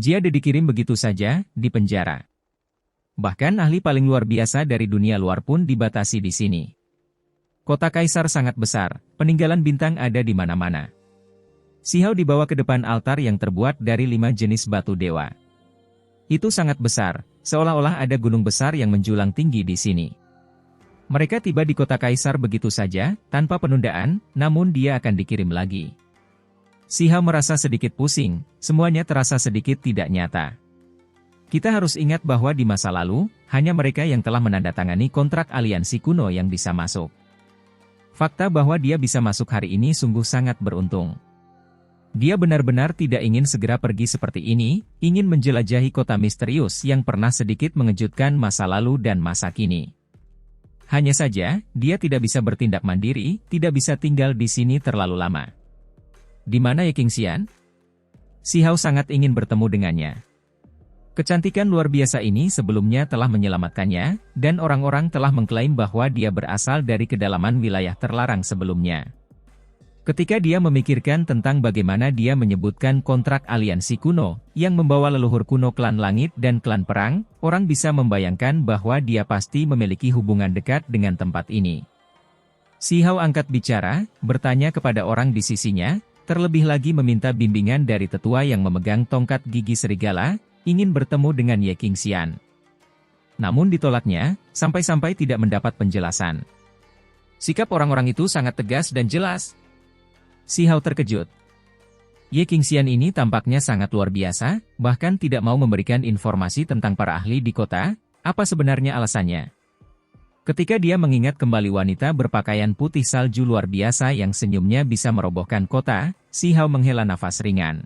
Jia dikirim begitu saja, di penjara. Bahkan ahli paling luar biasa dari dunia luar pun dibatasi di sini. Kota Kaisar sangat besar, peninggalan bintang ada di mana-mana. Si Hao dibawa ke depan altar yang terbuat dari 5 jenis batu dewa. Itu sangat besar, seolah-olah ada gunung besar yang menjulang tinggi di sini. Mereka tiba di kota Kaisar begitu saja, tanpa penundaan, namun dia akan dikirim lagi. Si Hao merasa sedikit pusing, semuanya terasa sedikit tidak nyata. Kita harus ingat bahwa di masa lalu, hanya mereka yang telah menandatangani kontrak aliansi kuno yang bisa masuk. Fakta bahwa dia bisa masuk hari ini sungguh sangat beruntung. Dia benar-benar tidak ingin segera pergi seperti ini, ingin menjelajahi kota misterius yang pernah sedikit mengejutkan masa lalu dan masa kini. Hanya saja, dia tidak bisa bertindak mandiri, tidak bisa tinggal di sini terlalu lama. Di mana Ye Qingxian? Si Hao sangat ingin bertemu dengannya. Kecantikan luar biasa ini sebelumnya telah menyelamatkannya, dan orang-orang telah mengklaim bahwa dia berasal dari kedalaman wilayah terlarang sebelumnya. Ketika dia memikirkan tentang bagaimana dia menyebutkan kontrak aliansi kuno, yang membawa leluhur kuno klan langit dan klan perang, orang bisa membayangkan bahwa dia pasti memiliki hubungan dekat dengan tempat ini. Si Hao angkat bicara, bertanya kepada orang di sisinya, terlebih lagi meminta bimbingan dari tetua yang memegang tongkat gigi serigala, ingin bertemu dengan Ye Qingxian. Namun ditolaknya, sampai-sampai tidak mendapat penjelasan. Sikap orang-orang itu sangat tegas dan jelas. Si Hao terkejut. Ye Qingxian ini tampaknya sangat luar biasa, bahkan tidak mau memberikan informasi tentang para ahli di kota, apa sebenarnya alasannya. Ketika dia mengingat kembali wanita berpakaian putih salju luar biasa yang senyumnya bisa merobohkan kota, si Hao menghela nafas ringan.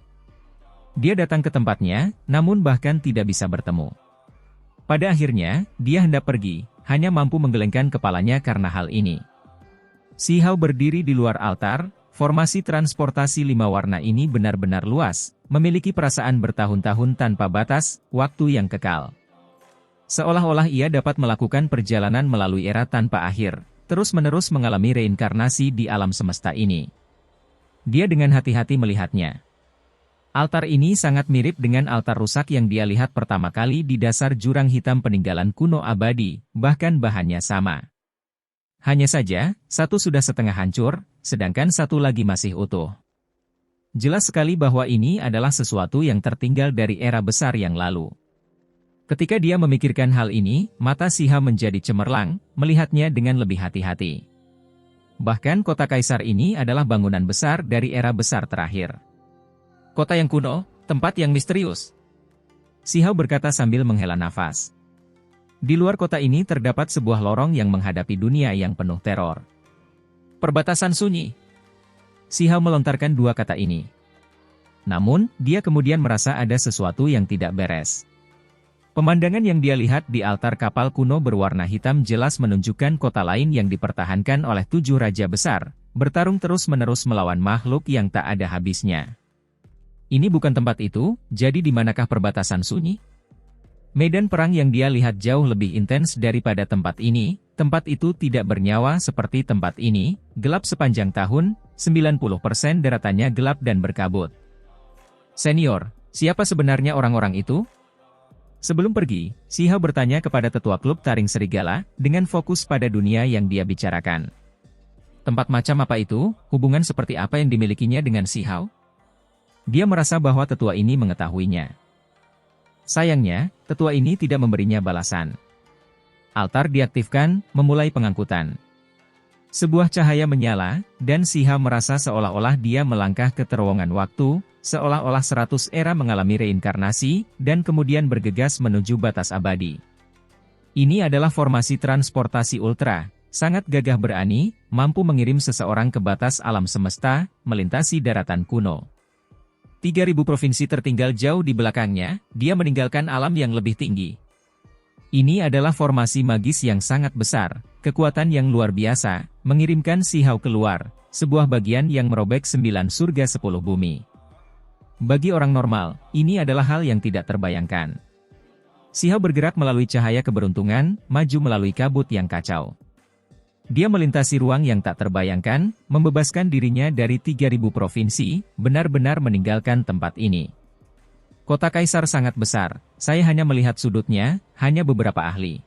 Dia datang ke tempatnya, namun bahkan tidak bisa bertemu. Pada akhirnya, dia hendak pergi, hanya mampu menggelengkan kepalanya karena hal ini. Si Hao berdiri di luar altar, formasi transportasi 5 warna ini benar-benar luas, memiliki perasaan bertahun-tahun tanpa batas, waktu yang kekal. Seolah-olah ia dapat melakukan perjalanan melalui era tanpa akhir, terus-menerus mengalami reinkarnasi di alam semesta ini. Dia dengan hati-hati melihatnya. Altar ini sangat mirip dengan altar rusak yang dia lihat pertama kali di dasar jurang hitam peninggalan kuno abadi, bahkan bahannya sama. Hanya saja, satu sudah setengah hancur, sedangkan satu lagi masih utuh. Jelas sekali bahwa ini adalah sesuatu yang tertinggal dari era besar yang lalu. Ketika dia memikirkan hal ini, mata si Hao menjadi cemerlang, melihatnya dengan lebih hati-hati. Bahkan kota Kaisar ini adalah bangunan besar dari era besar terakhir. Kota yang kuno, tempat yang misterius. Si Hao berkata sambil menghela nafas. Di luar kota ini terdapat sebuah lorong yang menghadapi dunia yang penuh teror. Perbatasan sunyi. Si Hao melontarkan 2 kata ini. Namun, dia kemudian merasa ada sesuatu yang tidak beres. Pemandangan yang dia lihat di altar kapal kuno berwarna hitam jelas menunjukkan kota lain yang dipertahankan oleh 7 raja besar, bertarung terus-menerus melawan makhluk yang tak ada habisnya. Ini bukan tempat itu, jadi di manakah perbatasan sunyi? Medan perang yang dia lihat jauh lebih intens daripada tempat ini, tempat itu tidak bernyawa seperti tempat ini, gelap sepanjang tahun, 90% daratannya gelap dan berkabut. Senior, siapa sebenarnya orang-orang itu? Sebelum pergi, si Hao bertanya kepada tetua klub taring serigala, dengan fokus pada dunia yang dia bicarakan. Tempat macam apa itu, hubungan seperti apa yang dimilikinya dengan si Hao? Dia merasa bahwa tetua ini mengetahuinya. Sayangnya, tetua ini tidak memberinya balasan. Altar diaktifkan, memulai pengangkutan. Sebuah cahaya menyala, dan si Hao merasa seolah-olah dia melangkah ke terowongan waktu, seolah-olah 100 era mengalami reinkarnasi, dan kemudian bergegas menuju batas abadi. Ini adalah formasi transportasi ultra, sangat gagah berani, mampu mengirim seseorang ke batas alam semesta, melintasi daratan kuno. 3.000 provinsi tertinggal jauh di belakangnya, dia meninggalkan alam yang lebih tinggi. Ini adalah formasi magis yang sangat besar, kekuatan yang luar biasa, mengirimkan si Hao keluar, sebuah bagian yang merobek 9 surga 10 bumi. Bagi orang normal, ini adalah hal yang tidak terbayangkan. Si Hao bergerak melalui cahaya keberuntungan, maju melalui kabut yang kacau. Dia melintasi ruang yang tak terbayangkan, membebaskan dirinya dari 3.000 provinsi, benar-benar meninggalkan tempat ini. Kota Kaisar sangat besar, saya hanya melihat sudutnya, hanya beberapa ahli.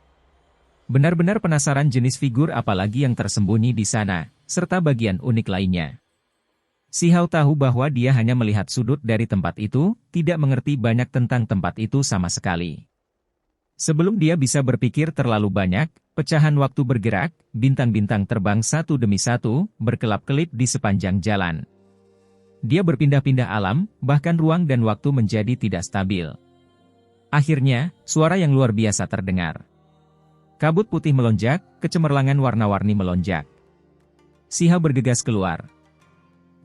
Benar-benar penasaran jenis figur apalagi yang tersembunyi di sana, serta bagian unik lainnya. Si Hao tahu bahwa dia hanya melihat sudut dari tempat itu, tidak mengerti banyak tentang tempat itu sama sekali. Sebelum dia bisa berpikir terlalu banyak, pecahan waktu bergerak, bintang-bintang terbang satu demi satu, berkelap-kelip di sepanjang jalan. Dia berpindah-pindah alam, bahkan ruang dan waktu menjadi tidak stabil. Akhirnya, suara yang luar biasa terdengar. Kabut putih melonjak, kecemerlangan warna-warni melonjak. Si Hao bergegas keluar.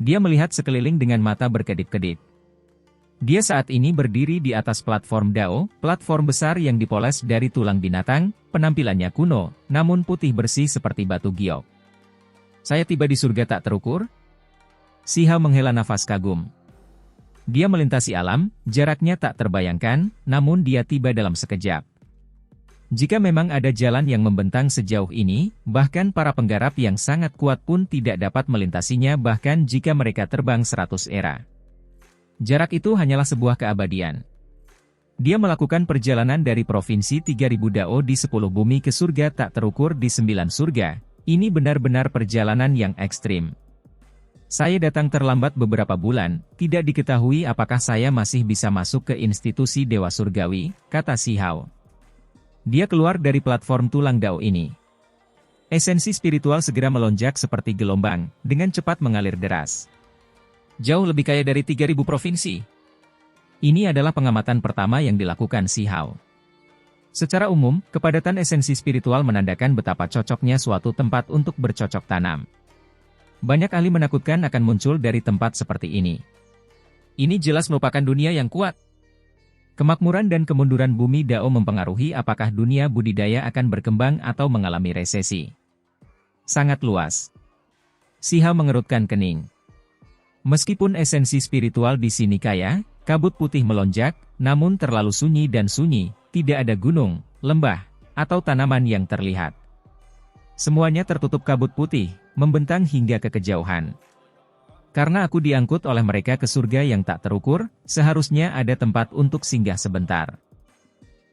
Dia melihat sekeliling dengan mata berkedip-kedip. Dia saat ini berdiri di atas platform Dao, platform besar yang dipoles dari tulang binatang, penampilannya kuno, namun putih bersih seperti batu giok. Saya tiba di surga tak terukur? Si Hao menghela nafas kagum. Dia melintasi alam, jaraknya tak terbayangkan, namun dia tiba dalam sekejap. Jika memang ada jalan yang membentang sejauh ini, bahkan para penggarap yang sangat kuat pun tidak dapat melintasinya bahkan jika mereka terbang 100 era. Jarak itu hanyalah sebuah keabadian. Dia melakukan perjalanan dari provinsi 3000 Dao di 10 bumi ke surga tak terukur di 9 surga. Ini benar-benar perjalanan yang ekstrim. Saya datang terlambat beberapa bulan, tidak diketahui apakah saya masih bisa masuk ke institusi Dewa Surgawi, kata Si Hao. Dia keluar dari platform tulang Dao ini. Esensi spiritual segera melonjak seperti gelombang, dengan cepat mengalir deras. Jauh lebih kaya dari 3000 provinsi. Ini adalah pengamatan pertama yang dilakukan Si Hao. Secara umum, kepadatan esensi spiritual menandakan betapa cocoknya suatu tempat untuk bercocok tanam. Banyak ahli menakutkan akan muncul dari tempat seperti ini. Ini jelas merupakan dunia yang kuat. Kemakmuran dan kemunduran bumi Dao mempengaruhi apakah dunia budidaya akan berkembang atau mengalami resesi. Sangat luas. Si Hao mengerutkan kening. Meskipun esensi spiritual di sini kaya, kabut putih melonjak, namun terlalu sunyi dan sunyi, tidak ada gunung, lembah, atau tanaman yang terlihat. Semuanya tertutup kabut putih, membentang hingga ke kejauhan. Karena aku diangkut oleh mereka ke surga yang tak terukur, seharusnya ada tempat untuk singgah sebentar.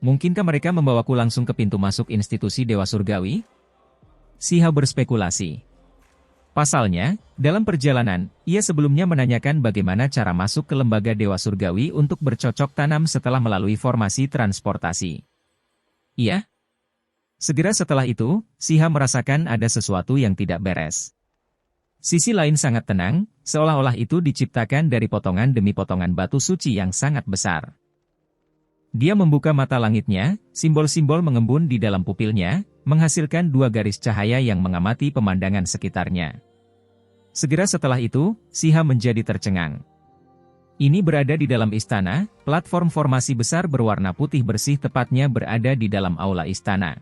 Mungkinkah mereka membawaku langsung ke pintu masuk institusi Dewa Surgawi? Si Hao berspekulasi. Pasalnya, dalam perjalanan, ia sebelumnya menanyakan bagaimana cara masuk ke lembaga Dewa Surgawi untuk bercocok tanam setelah melalui formasi transportasi. Iya? Segera setelah itu, Si Hao merasakan ada sesuatu yang tidak beres. Sisi lain sangat tenang, seolah-olah itu diciptakan dari potongan demi potongan batu suci yang sangat besar. Dia membuka mata langitnya, simbol-simbol mengembun di dalam pupilnya, menghasilkan dua garis cahaya yang mengamati pemandangan sekitarnya. Segera setelah itu, Si Hao menjadi tercengang. Ini berada di dalam istana, platform formasi besar berwarna putih bersih tepatnya berada di dalam aula istana.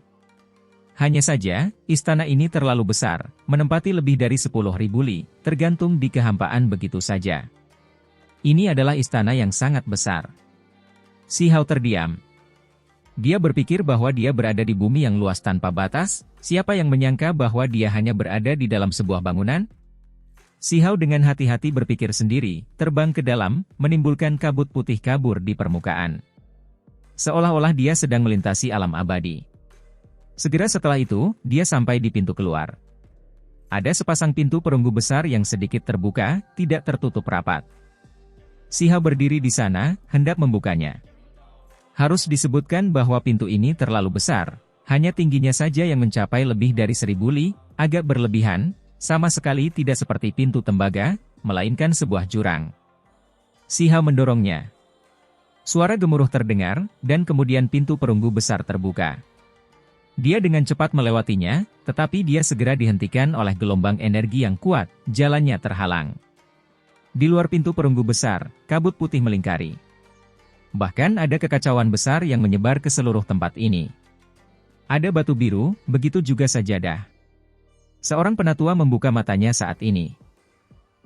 Hanya saja, istana ini terlalu besar, menempati lebih dari 10.000 li, tergantung di kehampaan begitu saja. Ini adalah istana yang sangat besar. Si Hao terdiam. Dia berpikir bahwa dia berada di bumi yang luas tanpa batas, siapa yang menyangka bahwa dia hanya berada di dalam sebuah bangunan? Si Hao dengan hati-hati berpikir sendiri, terbang ke dalam, menimbulkan kabut putih kabur di permukaan. Seolah-olah dia sedang melintasi alam abadi. Segera setelah itu, dia sampai di pintu keluar. Ada sepasang pintu perunggu besar yang sedikit terbuka, tidak tertutup rapat. Si Hao berdiri di sana, hendak membukanya. Harus disebutkan bahwa pintu ini terlalu besar, hanya tingginya saja yang mencapai lebih dari 1000 li, agak berlebihan, sama sekali tidak seperti pintu tembaga, melainkan sebuah jurang. Si Hao mendorongnya. Suara gemuruh terdengar, dan kemudian pintu perunggu besar terbuka. Dia dengan cepat melewatinya, tetapi dia segera dihentikan oleh gelombang energi yang kuat, jalannya terhalang. Di luar pintu perunggu besar, kabut putih melingkari. Bahkan ada kekacauan besar yang menyebar ke seluruh tempat ini. Ada batu biru, begitu juga sajadah. Seorang penatua membuka matanya saat ini.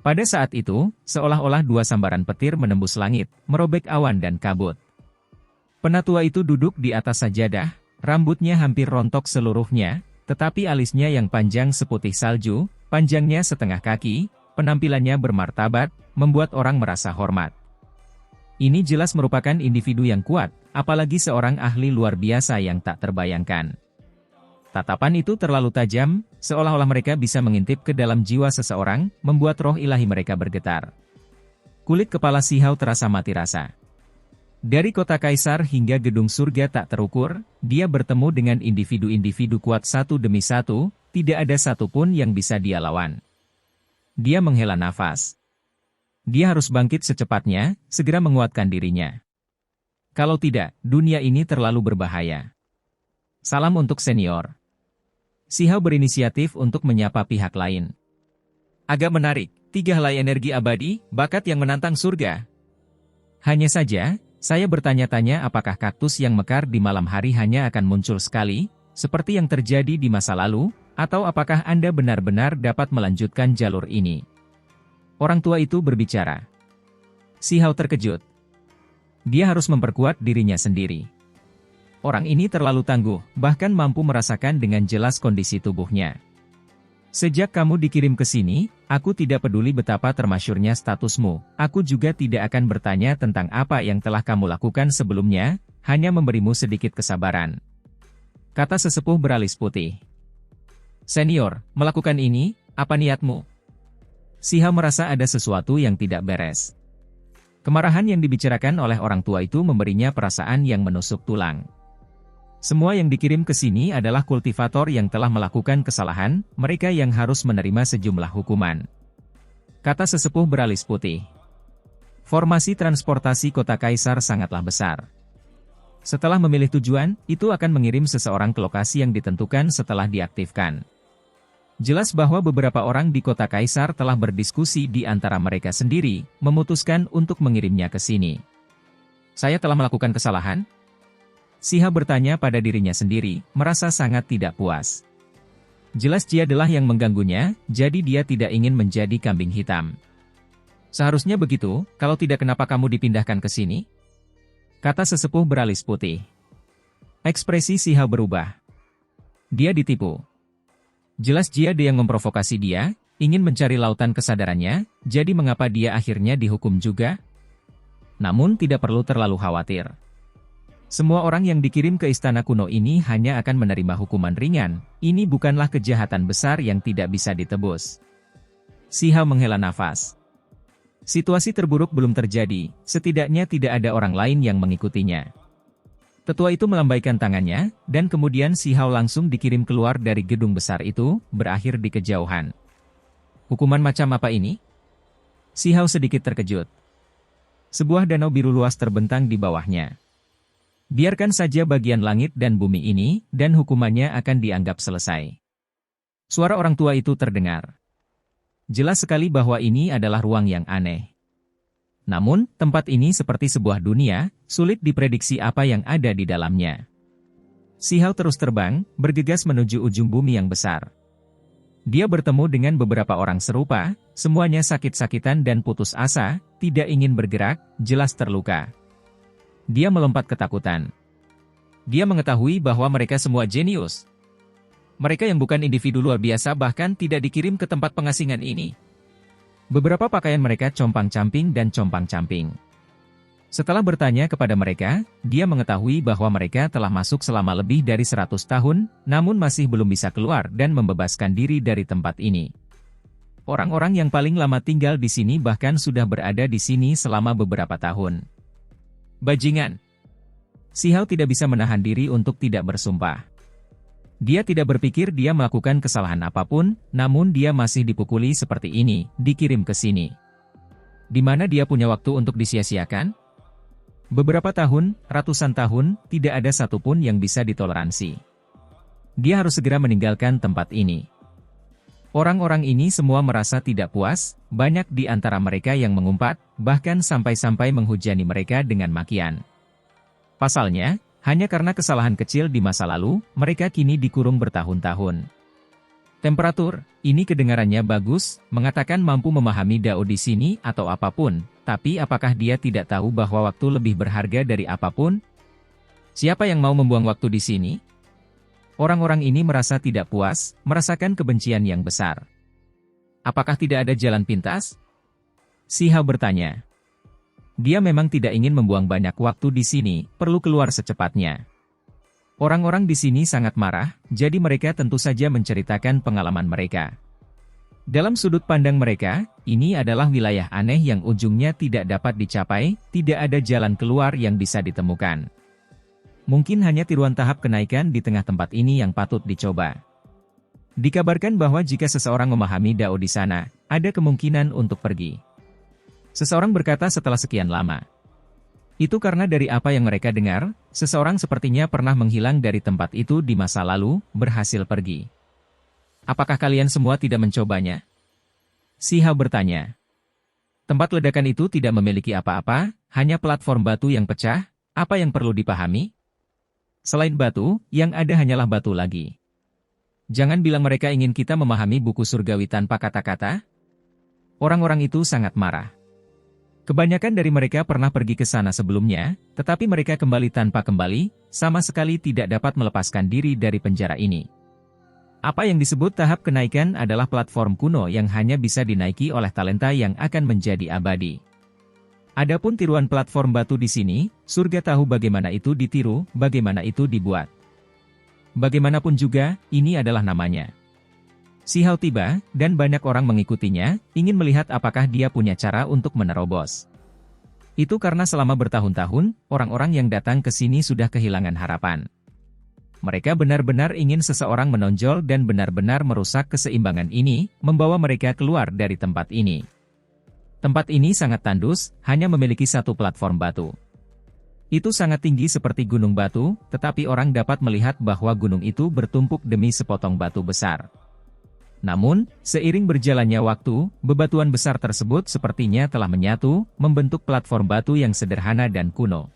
Pada saat itu, seolah-olah dua sambaran petir menembus langit, merobek awan dan kabut. Penatua itu duduk di atas sajadah, rambutnya hampir rontok seluruhnya, tetapi alisnya yang panjang seputih salju, panjangnya setengah kaki, penampilannya bermartabat, membuat orang merasa hormat. Ini jelas merupakan individu yang kuat, apalagi seorang ahli luar biasa yang tak terbayangkan. Tatapan itu terlalu tajam, seolah-olah mereka bisa mengintip ke dalam jiwa seseorang, membuat roh ilahi mereka bergetar. Kulit kepala Si Hao terasa mati rasa. Dari kota kaisar hingga gedung surga tak terukur, dia bertemu dengan individu-individu kuat satu demi satu, tidak ada satupun yang bisa dia lawan. Dia menghela nafas. Dia harus bangkit secepatnya, segera menguatkan dirinya. Kalau tidak, dunia ini terlalu berbahaya. Salam untuk senior. Si Hao berinisiatif untuk menyapa pihak lain. Agak menarik, 3 helai energi abadi, bakat yang menantang surga. Hanya saja, saya bertanya-tanya apakah kaktus yang mekar di malam hari hanya akan muncul sekali, seperti yang terjadi di masa lalu, atau apakah Anda benar-benar dapat melanjutkan jalur ini? Orang tua itu berbicara. Si Hao terkejut. Dia harus memperkuat dirinya sendiri. Orang ini terlalu tangguh, bahkan mampu merasakan dengan jelas kondisi tubuhnya. Sejak kamu dikirim ke sini, aku tidak peduli betapa termasyurnya statusmu, aku juga tidak akan bertanya tentang apa yang telah kamu lakukan sebelumnya, hanya memberimu sedikit kesabaran. Kata sesepuh beralis putih. Senior, melakukan ini, apa niatmu? Si Hao merasa ada sesuatu yang tidak beres. Kemarahan yang dibicarakan oleh orang tua itu memberinya perasaan yang menusuk tulang. Semua yang dikirim ke sini adalah kultivator yang telah melakukan kesalahan, mereka yang harus menerima sejumlah hukuman. Kata sesepuh beralis putih. Formasi transportasi kota kaisar sangatlah besar. Setelah memilih tujuan, itu akan mengirim seseorang ke lokasi yang ditentukan setelah diaktifkan. Jelas bahwa beberapa orang di kota kaisar telah berdiskusi di antara mereka sendiri, memutuskan untuk mengirimnya ke sini. Saya telah melakukan kesalahan? Si Hao bertanya pada dirinya sendiri, merasa sangat tidak puas. Jelas dia adalah yang mengganggunya, jadi dia tidak ingin menjadi kambing hitam. Seharusnya begitu, kalau tidak kenapa kamu dipindahkan ke sini? Kata sesepuh beralis putih. Ekspresi Si Hao berubah. Dia ditipu. Jelas dia yang memprovokasi dia, ingin mencari lautan kesadarannya, jadi mengapa dia akhirnya dihukum juga? Namun tidak perlu terlalu khawatir. Semua orang yang dikirim ke istana kuno ini hanya akan menerima hukuman ringan, ini bukanlah kejahatan besar yang tidak bisa ditebus. Si Hao menghela nafas. Situasi terburuk belum terjadi, setidaknya tidak ada orang lain yang mengikutinya. Tetua itu melambaikan tangannya, dan kemudian Si Hao langsung dikirim keluar dari gedung besar itu, berakhir di kejauhan. Hukuman macam apa ini? Si Hao sedikit terkejut. Sebuah danau biru luas terbentang di bawahnya. Biarkan saja bagian langit dan bumi ini, dan hukumannya akan dianggap selesai. Suara orang tua itu terdengar. Jelas sekali bahwa ini adalah ruang yang aneh. Namun, tempat ini seperti sebuah dunia, sulit diprediksi apa yang ada di dalamnya. Si Hao terus terbang, bergegas menuju ujung bumi yang besar. Dia bertemu dengan beberapa orang serupa, semuanya sakit-sakitan dan putus asa, tidak ingin bergerak, jelas terluka. Dia melompat ketakutan. Dia mengetahui bahwa mereka semua jenius. Mereka yang bukan individu luar biasa bahkan tidak dikirim ke tempat pengasingan ini. Beberapa pakaian mereka compang-camping dan compang-camping. Setelah bertanya kepada mereka, dia mengetahui bahwa mereka telah masuk selama lebih dari 100 tahun, namun masih belum bisa keluar dan membebaskan diri dari tempat ini. Orang-orang yang paling lama tinggal di sini bahkan sudah berada di sini selama beberapa tahun. Bajingan. Si Hao tidak bisa menahan diri untuk tidak bersumpah. Dia tidak berpikir dia melakukan kesalahan apapun, namun dia masih dipukuli seperti ini, dikirim ke sini. Di mana dia punya waktu untuk disia-siakan? Beberapa tahun, ratusan tahun, tidak ada satupun yang bisa ditoleransi. Dia harus segera meninggalkan tempat ini. Orang-orang ini semua merasa tidak puas, banyak di antara mereka yang mengumpat, bahkan sampai-sampai menghujani mereka dengan makian. Pasalnya, hanya karena kesalahan kecil di masa lalu, mereka kini dikurung bertahun-tahun. Temperatur, ini kedengarannya bagus, mengatakan mampu memahami Dao di sini atau apapun, tapi apakah dia tidak tahu bahwa waktu lebih berharga dari apapun? Siapa yang mau membuang waktu di sini? Orang-orang ini merasa tidak puas, merasakan kebencian yang besar. Apakah tidak ada jalan pintas? Si Hao bertanya. dia memang tidak ingin membuang banyak waktu di sini, perlu keluar secepatnya. Orang-orang di sini sangat marah, jadi mereka tentu saja menceritakan pengalaman mereka. Dalam sudut pandang mereka, ini adalah wilayah aneh yang ujungnya tidak dapat dicapai, tidak ada jalan keluar yang bisa ditemukan. Mungkin hanya tiruan tahap kenaikan di tengah tempat ini yang patut dicoba. Dikabarkan bahwa jika seseorang memahami Dao di sana, ada kemungkinan untuk pergi. Seseorang berkata setelah sekian lama. Itu karena dari apa yang mereka dengar, seseorang sepertinya pernah menghilang dari tempat itu di masa lalu, berhasil pergi. Apakah kalian semua tidak mencobanya? Si Hao bertanya. Tempat ledakan itu tidak memiliki apa-apa, hanya platform batu yang pecah, apa yang perlu dipahami? Selain batu, yang ada hanyalah batu lagi. Jangan bilang mereka ingin kita memahami buku surgawi tanpa kata-kata. Orang-orang itu sangat marah. Kebanyakan dari mereka pernah pergi ke sana sebelumnya, tetapi mereka kembali tanpa kembali, sama sekali tidak dapat melepaskan diri dari penjara ini. Apa yang disebut tahap kenaikan adalah platform kuno yang hanya bisa dinaiki oleh talenta yang akan menjadi abadi. Adapun tiruan platform batu di sini, surga tahu bagaimana itu ditiru, bagaimana itu dibuat. Bagaimanapun juga, ini adalah namanya. Si Hao tiba, dan banyak orang mengikutinya, ingin melihat apakah dia punya cara untuk menerobos. Itu karena selama bertahun-tahun, orang-orang yang datang ke sini sudah kehilangan harapan. Mereka benar-benar ingin seseorang menonjol dan benar-benar merusak keseimbangan ini, membawa mereka keluar dari tempat ini. Tempat ini sangat tandus, hanya memiliki satu platform batu. Itu sangat tinggi seperti gunung batu, tetapi orang dapat melihat bahwa gunung itu bertumpuk demi sepotong batu besar. Namun, seiring berjalannya waktu, bebatuan besar tersebut sepertinya telah menyatu, membentuk platform batu yang sederhana dan kuno.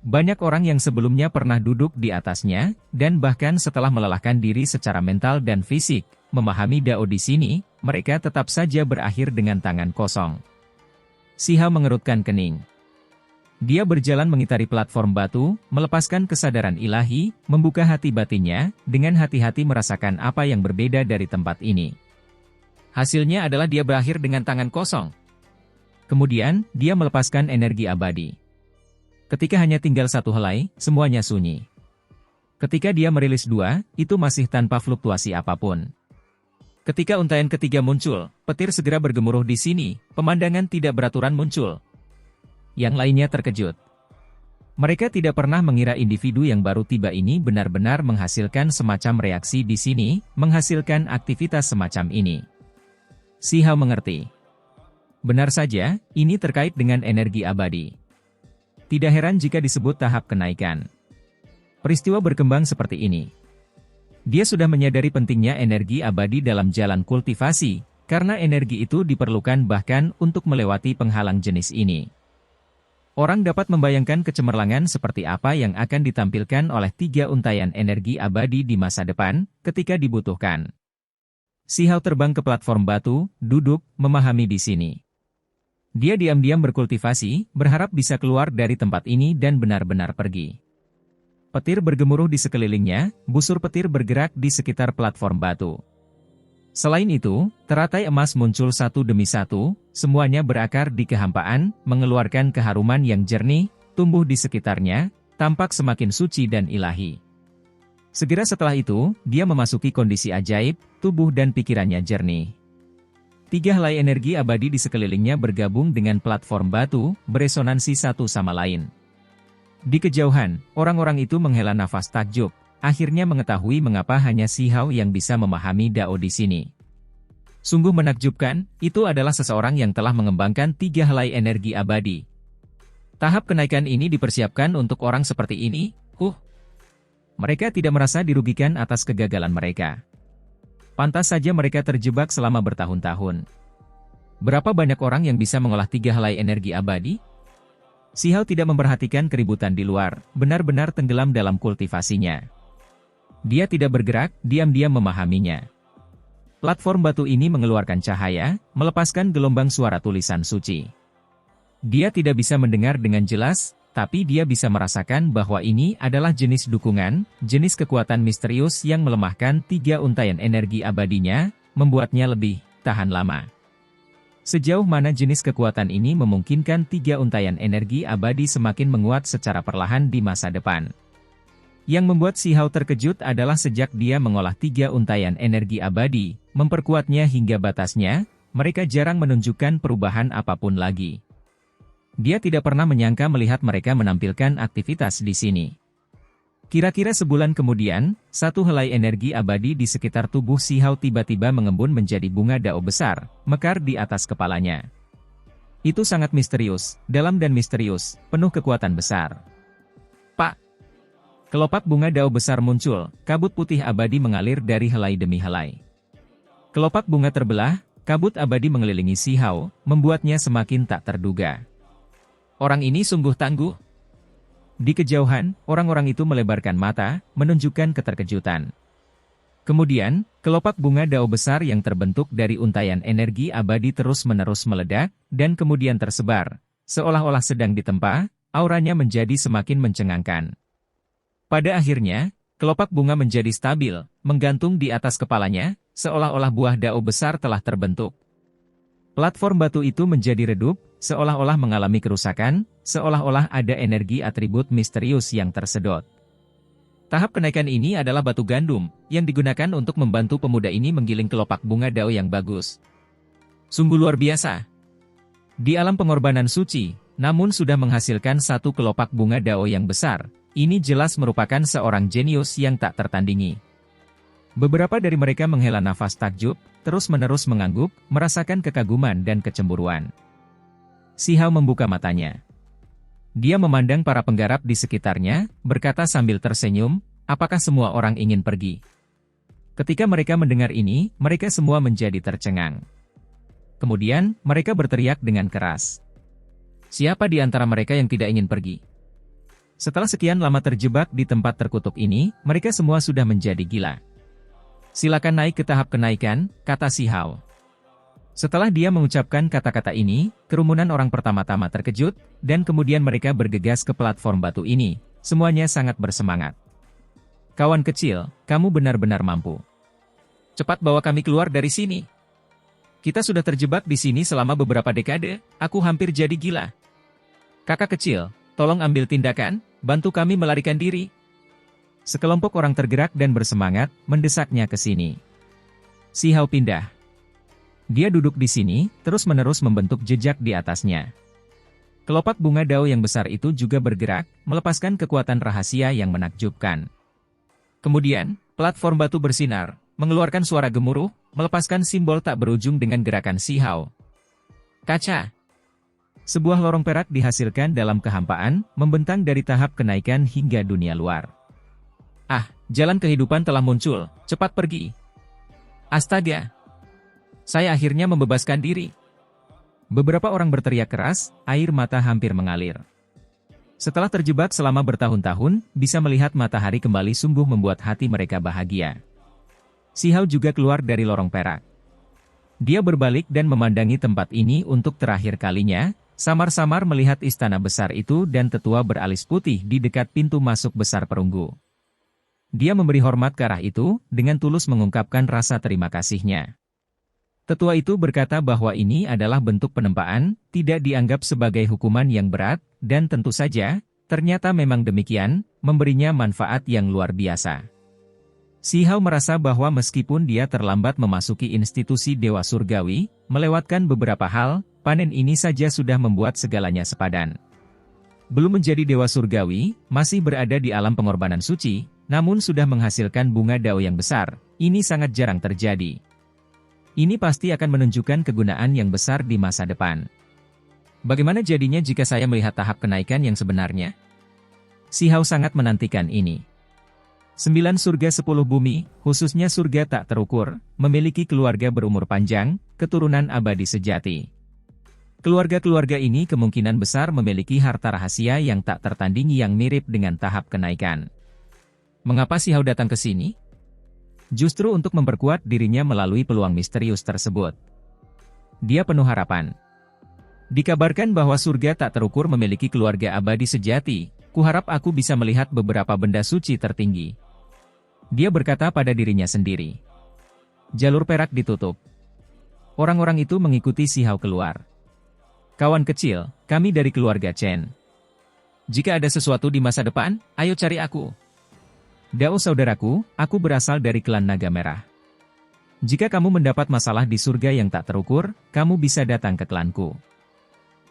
Banyak orang yang sebelumnya pernah duduk di atasnya, dan bahkan setelah melelahkan diri secara mental dan fisik, memahami Dao di sini, mereka tetap saja berakhir dengan tangan kosong. Si Hao mengerutkan kening. Dia berjalan mengitari platform batu, melepaskan kesadaran ilahi, membuka hati batinnya, dengan hati-hati merasakan apa yang berbeda dari tempat ini. Hasilnya adalah dia berakhir dengan tangan kosong. Kemudian, dia melepaskan energi abadi. Ketika hanya tinggal satu helai, semuanya sunyi. Ketika dia merilis dua, itu masih tanpa fluktuasi apapun. Ketika untaian ketiga muncul, petir segera bergemuruh di sini, pemandangan tidak beraturan muncul. Yang lainnya terkejut. Mereka tidak pernah mengira individu yang baru tiba ini benar-benar menghasilkan semacam reaksi di sini, menghasilkan aktivitas semacam ini. Si Hao mengerti. Benar saja, ini terkait dengan energi abadi. Tidak heran jika disebut tahap kenaikan. Peristiwa berkembang seperti ini. Dia sudah menyadari pentingnya energi abadi dalam jalan kultivasi, karena energi itu diperlukan bahkan untuk melewati penghalang jenis ini. Orang dapat membayangkan kecemerlangan seperti apa yang akan ditampilkan oleh 3 untaian energi abadi di masa depan, ketika dibutuhkan. Si Hao terbang ke platform batu, duduk, memahami di sini. Dia diam-diam berkultivasi, berharap bisa keluar dari tempat ini dan benar-benar pergi. Petir bergemuruh di sekelilingnya, busur petir bergerak di sekitar platform batu. Selain itu, teratai emas muncul satu demi satu, semuanya berakar di kehampaan, mengeluarkan keharuman yang jernih, tumbuh di sekitarnya, tampak semakin suci dan ilahi. Segera setelah itu, dia memasuki kondisi ajaib, tubuh dan pikirannya jernih. 3 helai energi abadi di sekelilingnya bergabung dengan platform batu, beresonansi satu sama lain. Di kejauhan, orang-orang itu menghela nafas takjub, akhirnya mengetahui mengapa hanya si Hao yang bisa memahami Dao di sini. Sungguh menakjubkan, itu adalah seseorang yang telah mengembangkan 3 helai energi abadi. Tahap kenaikan ini dipersiapkan untuk orang seperti ini, Mereka tidak merasa dirugikan atas kegagalan mereka. Pantas saja mereka terjebak selama bertahun-tahun. Berapa banyak orang yang bisa mengolah 3 helai energi abadi? Si Hao tidak memperhatikan keributan di luar, benar-benar tenggelam dalam kultivasinya. Dia tidak bergerak, diam-diam memahaminya. Platform batu ini mengeluarkan cahaya, melepaskan gelombang suara tulisan suci. Dia tidak bisa mendengar dengan jelas, tapi dia bisa merasakan bahwa ini adalah jenis dukungan, jenis kekuatan misterius yang melemahkan 3 untaian energi abadinya, membuatnya lebih tahan lama. Sejauh mana jenis kekuatan ini memungkinkan 3 untaian energi abadi semakin menguat secara perlahan di masa depan. Yang membuat Si Hao terkejut adalah sejak dia mengolah 3 untaian energi abadi, memperkuatnya hingga batasnya, mereka jarang menunjukkan perubahan apapun lagi. Dia tidak pernah menyangka melihat mereka menampilkan aktivitas di sini. Kira-kira sebulan kemudian, satu helai energi abadi di sekitar tubuh Si Hao tiba-tiba mengembun menjadi bunga dao besar, mekar di atas kepalanya. Itu sangat misterius, dalam dan misterius, penuh kekuatan besar. Pak! Kelopak bunga dao besar muncul, kabut putih abadi mengalir dari helai demi helai. Kelopak bunga terbelah, kabut abadi mengelilingi Si Hao, membuatnya semakin tak terduga. Orang ini sungguh tangguh. Di kejauhan, orang-orang itu melebarkan mata, menunjukkan keterkejutan. Kemudian, kelopak bunga dao besar yang terbentuk dari untaian energi abadi terus-menerus meledak, dan kemudian tersebar. Seolah-olah sedang ditempa, auranya menjadi semakin mencengangkan. Pada akhirnya, kelopak bunga menjadi stabil, menggantung di atas kepalanya, seolah-olah buah dao besar telah terbentuk. Platform batu itu menjadi redup, seolah-olah mengalami kerusakan, seolah-olah ada energi atribut misterius yang tersedot. Tahap kenaikan ini adalah batu gandum, yang digunakan untuk membantu pemuda ini menggiling kelopak bunga dao yang bagus. Sungguh luar biasa. Di alam pengorbanan suci, namun sudah menghasilkan satu kelopak bunga dao yang besar, ini jelas merupakan seorang jenius yang tak tertandingi. Beberapa dari mereka menghela nafas takjub, terus-menerus mengangguk, merasakan kekaguman dan kecemburuan. Si Hao membuka matanya. Dia memandang para penggarap di sekitarnya, berkata sambil tersenyum, apakah semua orang ingin pergi? Ketika mereka mendengar ini, mereka semua menjadi tercengang. Kemudian, mereka berteriak dengan keras. Siapa di antara mereka yang tidak ingin pergi? Setelah sekian lama terjebak di tempat terkutuk ini, mereka semua sudah menjadi gila. Silakan naik ke tahap kenaikan, kata Si Hao. Setelah dia mengucapkan kata-kata ini, kerumunan orang pertama-tama terkejut, dan kemudian mereka bergegas ke platform batu ini. Semuanya sangat bersemangat. Kawan kecil, kamu benar-benar mampu. Cepat bawa kami keluar dari sini. Kita sudah terjebak di sini selama beberapa dekade, aku hampir jadi gila. Kakak kecil, tolong ambil tindakan, bantu kami melarikan diri. Sekelompok orang tergerak dan bersemangat, mendesaknya ke sini. Si Hao pindah. Dia duduk di sini, terus-menerus membentuk jejak di atasnya. Kelopak bunga dao yang besar itu juga bergerak, melepaskan kekuatan rahasia yang menakjubkan. Kemudian, platform batu bersinar, mengeluarkan suara gemuruh, melepaskan simbol tak berujung dengan gerakan Si Hao. Kaca! Sebuah lorong perak dihasilkan dalam kehampaan, membentang dari tahap kenaikan hingga dunia luar. Ah, jalan kehidupan telah muncul, cepat pergi. Astaga! Saya akhirnya membebaskan diri. Beberapa orang berteriak keras, air mata hampir mengalir. Setelah terjebak selama bertahun-tahun, bisa melihat matahari kembali sungguh membuat hati mereka bahagia. Si Hao juga keluar dari lorong perak. Dia berbalik dan memandangi tempat ini untuk terakhir kalinya, samar-samar melihat istana besar itu dan tetua beralis putih di dekat pintu masuk besar perunggu. Dia memberi hormat ke arah itu, dengan tulus mengungkapkan rasa terima kasihnya. Tetua itu berkata bahwa ini adalah bentuk penempaan, tidak dianggap sebagai hukuman yang berat, dan tentu saja, ternyata memang demikian, memberinya manfaat yang luar biasa. Si Hao merasa bahwa meskipun dia terlambat memasuki institusi Dewa Surgawi, melewatkan beberapa hal, panen ini saja sudah membuat segalanya sepadan. Belum menjadi Dewa Surgawi, masih berada di alam pengorbanan suci, namun sudah menghasilkan bunga dao yang besar, ini sangat jarang terjadi. Ini pasti akan menunjukkan kegunaan yang besar di masa depan. Bagaimana jadinya jika saya melihat tahap kenaikan yang sebenarnya? Si Hao sangat menantikan ini. 9 surga 10 bumi, khususnya surga tak terukur, memiliki keluarga berumur panjang, keturunan abadi sejati. Keluarga-keluarga ini kemungkinan besar memiliki harta rahasia yang tak tertandingi yang mirip dengan tahap kenaikan. Mengapa Si Hao datang ke sini? Justru untuk memperkuat dirinya melalui peluang misterius tersebut. Dia penuh harapan. Dikabarkan bahwa surga tak terukur memiliki keluarga abadi sejati, kuharap aku bisa melihat beberapa benda suci tertinggi. Dia berkata pada dirinya sendiri. Jalur perak ditutup. Orang-orang itu mengikuti Si Hao keluar. Kawan kecil, kami dari keluarga Chen. Jika ada sesuatu di masa depan, ayo cari aku. Dao saudaraku, aku berasal dari klan Naga Merah. Jika kamu mendapat masalah di surga yang tak terukur, kamu bisa datang ke klanku.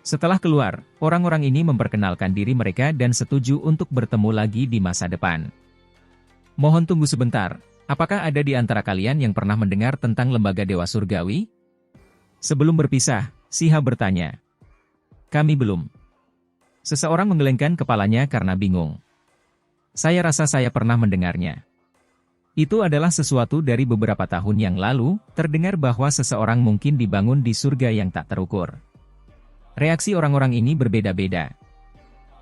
Setelah keluar, orang-orang ini memperkenalkan diri mereka dan setuju untuk bertemu lagi di masa depan. Mohon tunggu sebentar, apakah ada di antara kalian yang pernah mendengar tentang lembaga Dewa Surgawi? Sebelum berpisah, Si Hao bertanya. Kami belum. Seseorang menggelengkan kepalanya karena bingung. Saya rasa saya pernah mendengarnya. Itu adalah sesuatu dari beberapa tahun yang lalu, terdengar bahwa seseorang mungkin dibangun di surga yang tak terukur. Reaksi orang-orang ini berbeda-beda.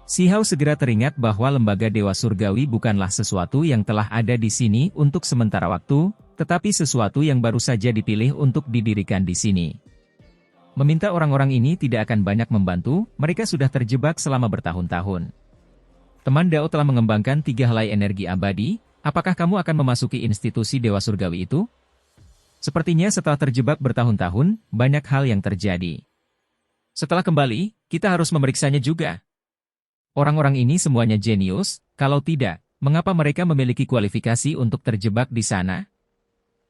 Si Hao segera teringat bahwa lembaga Dewa Surgawi bukanlah sesuatu yang telah ada di sini untuk sementara waktu, tetapi sesuatu yang baru saja dipilih untuk didirikan di sini. Meminta orang-orang ini tidak akan banyak membantu, mereka sudah terjebak selama bertahun-tahun. Teman Dao telah mengembangkan 3 helai energi abadi, apakah kamu akan memasuki institusi Dewa Surgawi itu? Sepertinya setelah terjebak bertahun-tahun, banyak hal yang terjadi. Setelah kembali, kita harus memeriksanya juga. Orang-orang ini semuanya jenius, kalau tidak, mengapa mereka memiliki kualifikasi untuk terjebak di sana?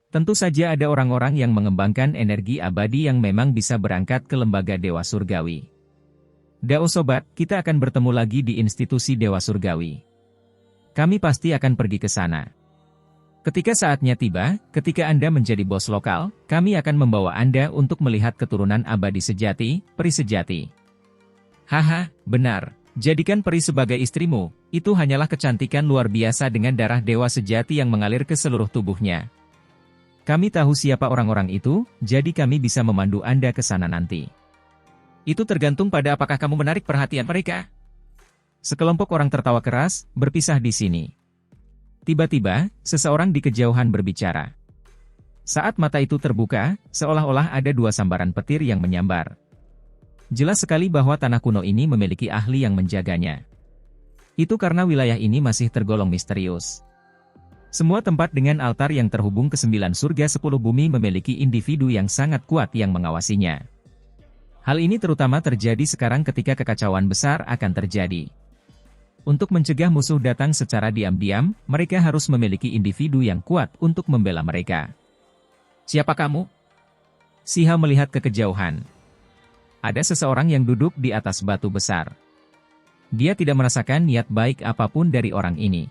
Tentu saja ada orang-orang yang mengembangkan energi abadi yang memang bisa berangkat ke lembaga Dewa Surgawi. Dao sobat, kita akan bertemu lagi di institusi Dewa Surgawi. Kami pasti akan pergi ke sana. Ketika saatnya tiba, ketika Anda menjadi bos lokal, kami akan membawa Anda untuk melihat keturunan abadi sejati, peri sejati. Haha, benar. Jadikan peri sebagai istrimu, itu hanyalah kecantikan luar biasa dengan darah dewa sejati yang mengalir ke seluruh tubuhnya. Kami tahu siapa orang-orang itu, jadi kami bisa memandu Anda ke sana nanti. Itu tergantung pada apakah kamu menarik perhatian mereka. Sekelompok orang tertawa keras, berpisah di sini. Tiba-tiba, seseorang di kejauhan berbicara. Saat mata itu terbuka, seolah-olah ada 2 sambaran petir yang menyambar. Jelas sekali bahwa tanah kuno ini memiliki ahli yang menjaganya. Itu karena wilayah ini masih tergolong misterius. Semua tempat dengan altar yang terhubung ke 9 surga 10 bumi memiliki individu yang sangat kuat yang mengawasinya. Hal ini terutama terjadi sekarang ketika kekacauan besar akan terjadi. Untuk mencegah musuh datang secara diam-diam, mereka harus memiliki individu yang kuat untuk membela mereka. Siapa kamu? Si Hao melihat ke kejauhan. Ada seseorang yang duduk di atas batu besar. Dia tidak merasakan niat baik apapun dari orang ini.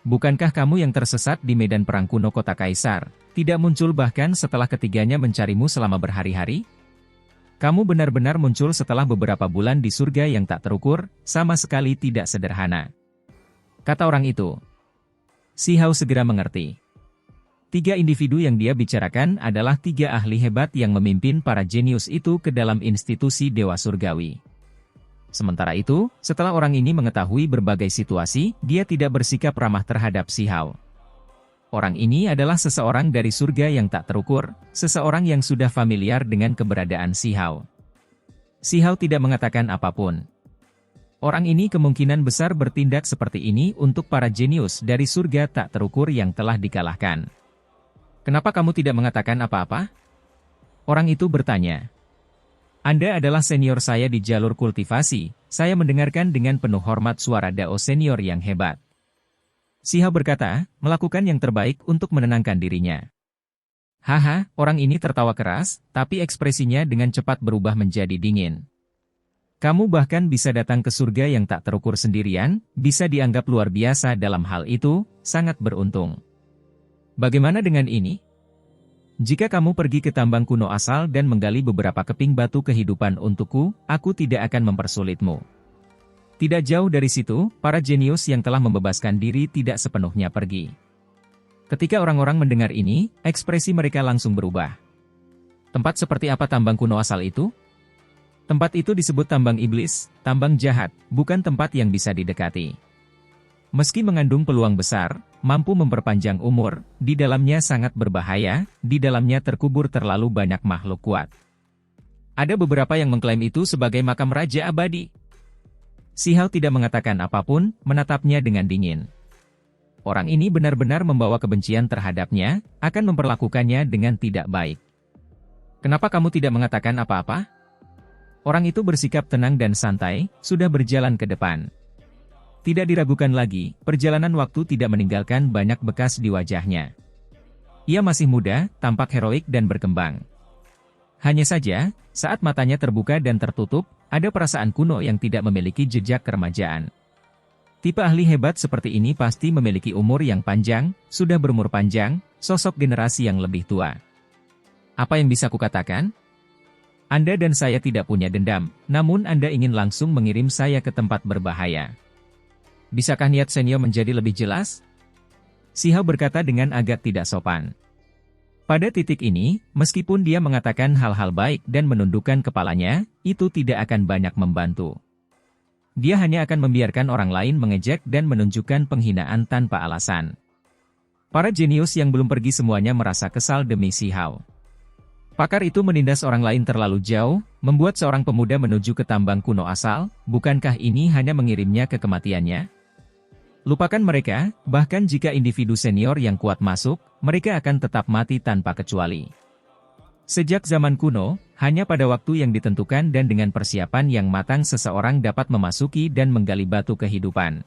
Bukankah kamu yang tersesat di medan perang kuno kota Kaisar, tidak muncul bahkan setelah ketiganya mencarimu selama berhari-hari? Kamu benar-benar muncul setelah beberapa bulan di surga yang tak terukur, sama sekali tidak sederhana. Kata orang itu. Si Hao segera mengerti. 3 individu yang dia bicarakan adalah 3 ahli hebat yang memimpin para jenius itu ke dalam institusi Dewa Surgawi. Sementara itu, setelah orang ini mengetahui berbagai situasi, dia tidak bersikap ramah terhadap Si Hao. Orang ini adalah seseorang dari surga yang tak terukur, seseorang yang sudah familiar dengan keberadaan Si Hao. Si Hao tidak mengatakan apapun. Orang ini kemungkinan besar bertindak seperti ini untuk para jenius dari surga tak terukur yang telah dikalahkan. Kenapa kamu tidak mengatakan apa-apa? Orang itu bertanya. Anda adalah senior saya di jalur kultivasi, saya mendengarkan dengan penuh hormat suara Dao senior yang hebat. Si Hao berkata, melakukan yang terbaik untuk menenangkan dirinya. Haha, orang ini tertawa keras, tapi ekspresinya dengan cepat berubah menjadi dingin. Kamu bahkan bisa datang ke surga yang tak terukur sendirian, bisa dianggap luar biasa dalam hal itu, sangat beruntung. Bagaimana dengan ini? Jika kamu pergi ke tambang kuno asal dan menggali beberapa keping batu kehidupan untukku, aku tidak akan mempersulitmu. Tidak jauh dari situ, para jenius yang telah membebaskan diri tidak sepenuhnya pergi. Ketika orang-orang mendengar ini, ekspresi mereka langsung berubah. Tempat seperti apa tambang kuno asal itu? Tempat itu disebut tambang iblis, tambang jahat, bukan tempat yang bisa didekati. Meski mengandung peluang besar, mampu memperpanjang umur, di dalamnya sangat berbahaya, di dalamnya terkubur terlalu banyak makhluk kuat. Ada beberapa yang mengklaim itu sebagai makam Raja Abadi. Si Hao tidak mengatakan apapun, menatapnya dengan dingin. Orang ini benar-benar membawa kebencian terhadapnya, akan memperlakukannya dengan tidak baik. Kenapa kamu tidak mengatakan apa-apa? Orang itu bersikap tenang dan santai, sudah berjalan ke depan. Tidak diragukan lagi, perjalanan waktu tidak meninggalkan banyak bekas di wajahnya. Ia masih muda, tampak heroik dan berkembang. Hanya saja, saat matanya terbuka dan tertutup, ada perasaan kuno yang tidak memiliki jejak keremajaan. Tipe ahli hebat seperti ini pasti memiliki umur yang panjang, sudah berumur panjang, sosok generasi yang lebih tua. Apa yang bisa kukatakan? Anda dan saya tidak punya dendam, namun Anda ingin langsung mengirim saya ke tempat berbahaya. Bisakah niat senior menjadi lebih jelas? Si Hao berkata dengan agak tidak sopan. Pada titik ini, meskipun dia mengatakan hal-hal baik dan menundukkan kepalanya, itu tidak akan banyak membantu. Dia hanya akan membiarkan orang lain mengejek dan menunjukkan penghinaan tanpa alasan. Para jenius yang belum pergi semuanya merasa kesal demi si Hao. Pakar itu menindas orang lain terlalu jauh, membuat seorang pemuda menuju ke tambang kuno asal, bukankah ini hanya mengirimnya ke kematiannya? Lupakan mereka, bahkan jika individu senior yang kuat masuk, mereka akan tetap mati tanpa kecuali. Sejak zaman kuno, hanya pada waktu yang ditentukan dan dengan persiapan yang matang seseorang dapat memasuki dan menggali batu kehidupan.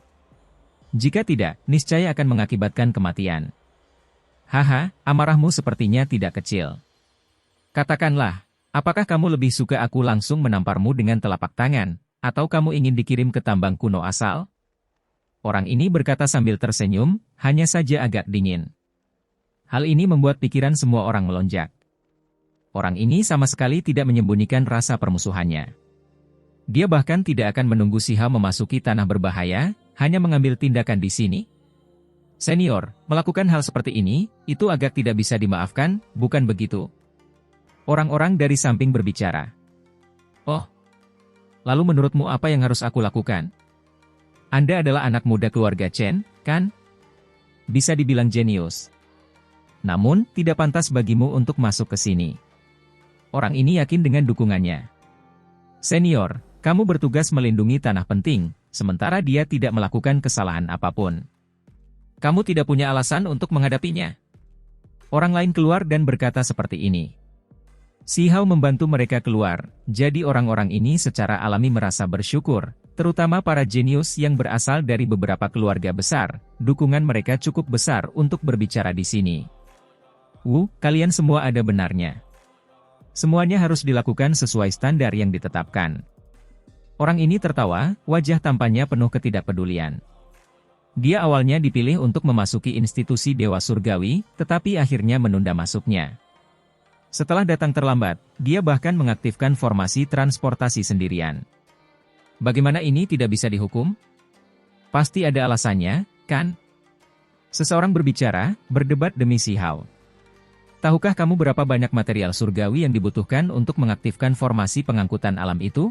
Jika tidak, niscaya akan mengakibatkan kematian. Haha, amarahmu sepertinya tidak kecil. Katakanlah, apakah kamu lebih suka aku langsung menamparmu dengan telapak tangan, atau kamu ingin dikirim ke tambang kuno asal? Orang ini berkata sambil tersenyum, hanya saja agak dingin. Hal ini membuat pikiran semua orang melonjak. Orang ini sama sekali tidak menyembunyikan rasa permusuhannya. Dia bahkan tidak akan menunggu si Hao memasuki tanah berbahaya, hanya mengambil tindakan di sini. Senior, melakukan hal seperti ini, itu agak tidak bisa dimaafkan, bukan begitu? Orang-orang dari samping berbicara. Oh, lalu menurutmu apa yang harus aku lakukan? Anda adalah anak muda keluarga Chen, kan? Bisa dibilang jenius. Namun, tidak pantas bagimu untuk masuk ke sini. Orang ini yakin dengan dukungannya. Senior, kamu bertugas melindungi tanah penting, sementara dia tidak melakukan kesalahan apapun. Kamu tidak punya alasan untuk menghadapinya. Orang lain keluar dan berkata seperti ini. Si Hao membantu mereka keluar, jadi orang-orang ini secara alami merasa bersyukur, terutama para jenius yang berasal dari beberapa keluarga besar, dukungan mereka cukup besar untuk berbicara di sini. Kalian semua ada benarnya. Semuanya harus dilakukan sesuai standar yang ditetapkan. Orang ini tertawa, wajah tampannya penuh ketidakpedulian. Dia awalnya dipilih untuk memasuki institusi Dewa Surgawi, tetapi akhirnya menunda masuknya. Setelah datang terlambat, dia bahkan mengaktifkan formasi transportasi sendirian. Bagaimana ini tidak bisa dihukum? Pasti ada alasannya, kan? Seseorang berbicara, berdebat demi si Hao. Tahukah kamu berapa banyak material surgawi yang dibutuhkan untuk mengaktifkan formasi pengangkutan alam itu?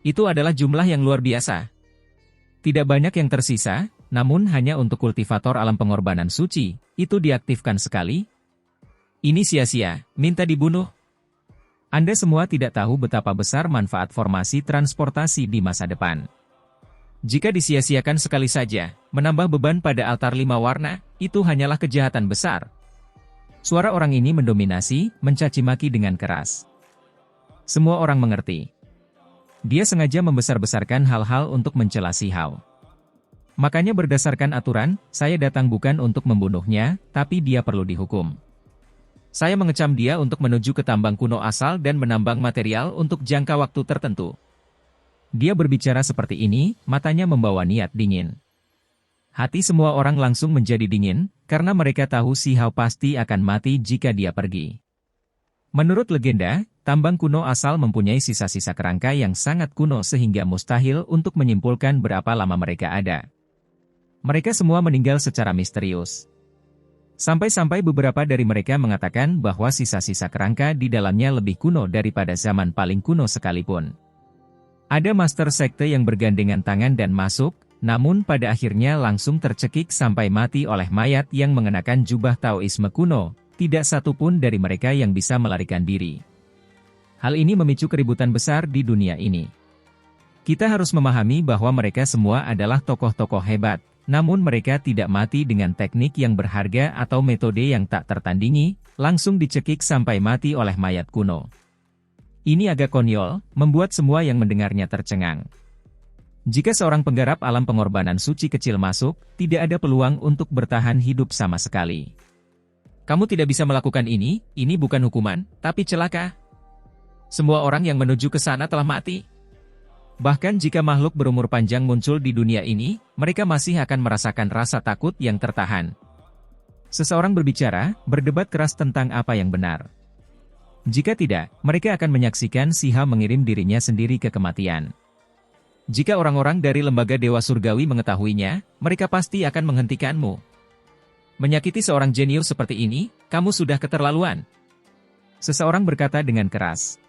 Itu adalah jumlah yang luar biasa. Tidak banyak yang tersisa, namun hanya untuk kultivator alam pengorbanan suci, itu diaktifkan sekali. Ini sia-sia, minta dibunuh. Anda semua tidak tahu betapa besar manfaat formasi transportasi di masa depan. Jika disia-siakan sekali saja, menambah beban pada altar 5 warna, itu hanyalah kejahatan besar. Suara orang ini mendominasi, mencaci maki dengan keras. Semua orang mengerti. Dia sengaja membesar-besarkan hal-hal untuk mencela si Hao. Makanya berdasarkan aturan, saya datang bukan untuk membunuhnya, tapi dia perlu dihukum. Saya mengecam dia untuk menuju ke tambang kuno asal dan menambang material untuk jangka waktu tertentu. Dia berbicara seperti ini, matanya membawa niat dingin. Hati semua orang langsung menjadi dingin, karena mereka tahu si Hao pasti akan mati jika dia pergi. Menurut legenda, tambang kuno asal mempunyai sisa-sisa kerangka yang sangat kuno sehingga mustahil untuk menyimpulkan berapa lama mereka ada. Mereka semua meninggal secara misterius. Sampai-sampai beberapa dari mereka mengatakan bahwa sisa-sisa kerangka di dalamnya lebih kuno daripada zaman paling kuno sekalipun. Ada master sekte yang bergandengan tangan dan masuk, namun pada akhirnya langsung tercekik sampai mati oleh mayat yang mengenakan jubah Taoisme kuno, tidak satu pun dari mereka yang bisa melarikan diri. Hal ini memicu keributan besar di dunia ini. Kita harus memahami bahwa mereka semua adalah tokoh-tokoh hebat, namun mereka tidak mati dengan teknik yang berharga atau metode yang tak tertandingi, langsung dicekik sampai mati oleh mayat kuno. Ini agak konyol, membuat semua yang mendengarnya tercengang. Jika seorang penggarap alam pengorbanan suci kecil masuk, tidak ada peluang untuk bertahan hidup sama sekali. Kamu tidak bisa melakukan ini bukan hukuman, tapi celaka. Semua orang yang menuju ke sana telah mati. Bahkan jika makhluk berumur panjang muncul di dunia ini, mereka masih akan merasakan rasa takut yang tertahan. Seseorang berbicara, berdebat keras tentang apa yang benar. Jika tidak, mereka akan menyaksikan Siha mengirim dirinya sendiri ke kematian. Jika orang-orang dari lembaga Dewa Surgawi mengetahuinya, mereka pasti akan menghentikanmu. Menyakiti seorang jenius seperti ini, kamu sudah keterlaluan. Seseorang berkata dengan keras.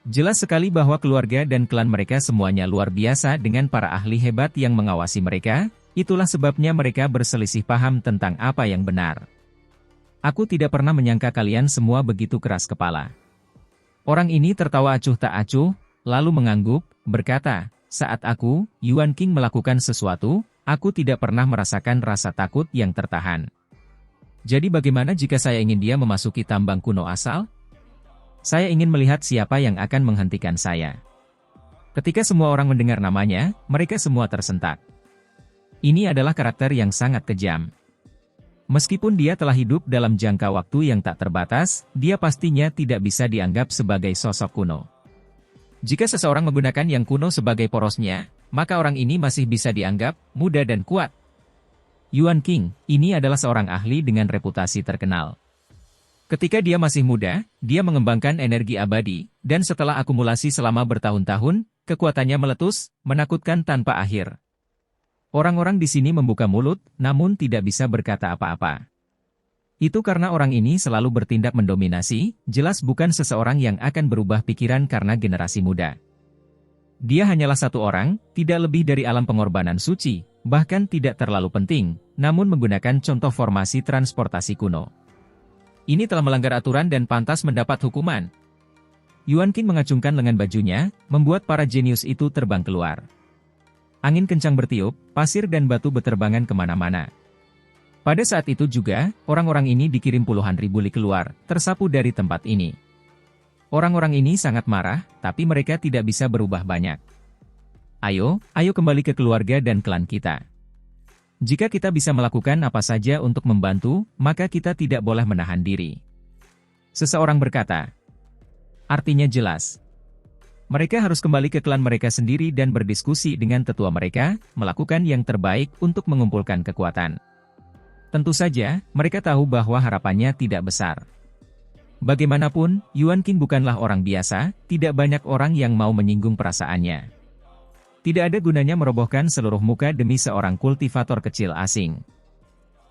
Jelas sekali bahwa keluarga dan klan mereka semuanya luar biasa dengan para ahli hebat yang mengawasi mereka, itulah sebabnya mereka berselisih paham tentang apa yang benar. Aku tidak pernah menyangka kalian semua begitu keras kepala. Orang ini tertawa acuh tak acuh, lalu mengangguk, berkata, saat aku, Yuan King melakukan sesuatu, aku tidak pernah merasakan rasa takut yang tertahan. Jadi bagaimana jika saya ingin dia memasuki tambang kuno asal? Saya ingin melihat siapa yang akan menghentikan saya. Ketika semua orang mendengar namanya, mereka semua tersentak. Ini adalah karakter yang sangat kejam. Meskipun dia telah hidup dalam jangka waktu yang tak terbatas, dia pastinya tidak bisa dianggap sebagai sosok kuno. Jika seseorang menggunakan yang kuno sebagai porosnya, maka orang ini masih bisa dianggap muda dan kuat. Yuan King, ini adalah seorang ahli dengan reputasi terkenal. Ketika dia masih muda, dia mengembangkan energi abadi, dan setelah akumulasi selama bertahun-tahun, kekuatannya meletus, menakutkan tanpa akhir. Orang-orang di sini membuka mulut, namun tidak bisa berkata apa-apa. Itu karena orang ini selalu bertindak mendominasi, jelas bukan seseorang yang akan berubah pikiran karena generasi muda. Dia hanyalah satu orang, tidak lebih dari alam pengorbanan suci, bahkan tidak terlalu penting, namun menggunakan contoh formasi transportasi kuno. Ini telah melanggar aturan dan pantas mendapat hukuman. Yuan King mengacungkan lengan bajunya, membuat para jenius itu terbang keluar. Angin kencang bertiup, pasir dan batu beterbangan kemana-mana. Pada saat itu juga, orang-orang ini dikirim puluhan ribu li keluar, tersapu dari tempat ini. Orang-orang ini sangat marah, tapi mereka tidak bisa berubah banyak. Ayo kembali ke keluarga dan klan kita. Jika kita bisa melakukan apa saja untuk membantu, maka kita tidak boleh menahan diri. Seseorang berkata. Artinya jelas. Mereka harus kembali ke klan mereka sendiri dan berdiskusi dengan tetua mereka, melakukan yang terbaik untuk mengumpulkan kekuatan. Tentu saja, mereka tahu bahwa harapannya tidak besar. Bagaimanapun, Yuan King bukanlah orang biasa, tidak banyak orang yang mau menyinggung perasaannya. Tidak ada gunanya merobohkan seluruh muka demi seorang kultivator kecil asing.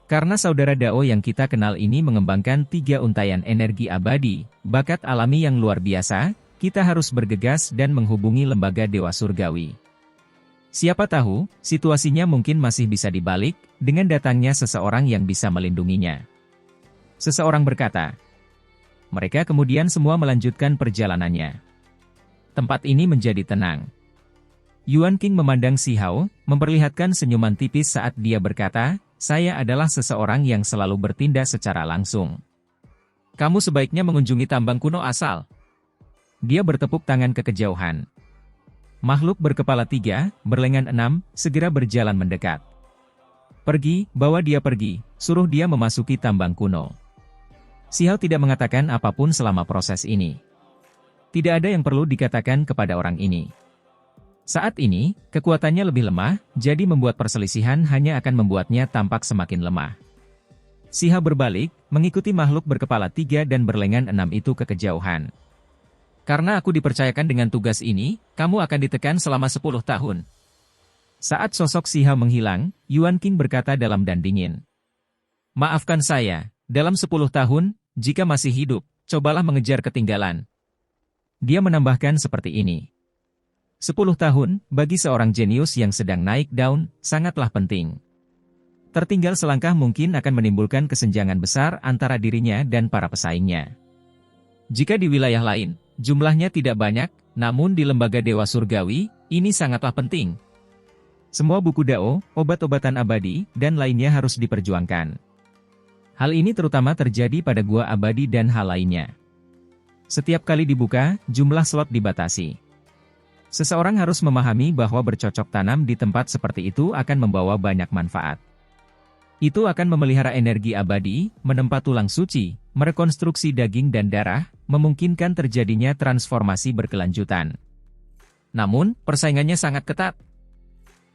Karena saudara Dao yang kita kenal ini mengembangkan 3 untaian energi abadi, bakat alami yang luar biasa, kita harus bergegas dan menghubungi lembaga Dewa Surgawi. Siapa tahu, situasinya mungkin masih bisa dibalik, dengan datangnya seseorang yang bisa melindunginya. Seseorang berkata. Mereka kemudian semua melanjutkan perjalanannya. Tempat ini menjadi tenang. Yuan King memandang Si Hao, memperlihatkan senyuman tipis saat dia berkata, saya adalah seseorang yang selalu bertindak secara langsung. Kamu sebaiknya mengunjungi tambang kuno asal. Dia bertepuk tangan ke kejauhan. Makhluk berkepala 3, berlengan 6, segera berjalan mendekat. Pergi, bawa dia pergi, suruh dia memasuki tambang kuno. Si Hao tidak mengatakan apapun selama proses ini. Tidak ada yang perlu dikatakan kepada orang ini. Saat ini, kekuatannya lebih lemah, jadi membuat perselisihan hanya akan membuatnya tampak semakin lemah. Si Hao berbalik, mengikuti makhluk berkepala 3 dan berlengan 6 itu ke kejauhan. Karena aku dipercayakan dengan tugas ini, kamu akan ditekan selama 10 tahun. Saat sosok Si Hao menghilang, Yuan King berkata dalam dan dingin. Maafkan saya, dalam 10 tahun, jika masih hidup, cobalah mengejar ketinggalan. Dia menambahkan seperti ini. 10 tahun, bagi seorang jenius yang sedang naik daun, sangatlah penting. Tertinggal selangkah mungkin akan menimbulkan kesenjangan besar antara dirinya dan para pesaingnya. Jika di wilayah lain, jumlahnya tidak banyak, namun di lembaga Dewa Surgawi, ini sangatlah penting. Semua buku Dao, obat-obatan abadi, dan lainnya harus diperjuangkan. Hal ini terutama terjadi pada gua abadi dan hal lainnya. Setiap kali dibuka, jumlah slot dibatasi. Seseorang harus memahami bahwa bercocok tanam di tempat seperti itu akan membawa banyak manfaat. Itu akan memelihara energi abadi, menempa tulang suci, merekonstruksi daging dan darah, memungkinkan terjadinya transformasi berkelanjutan. Namun, persaingannya sangat ketat.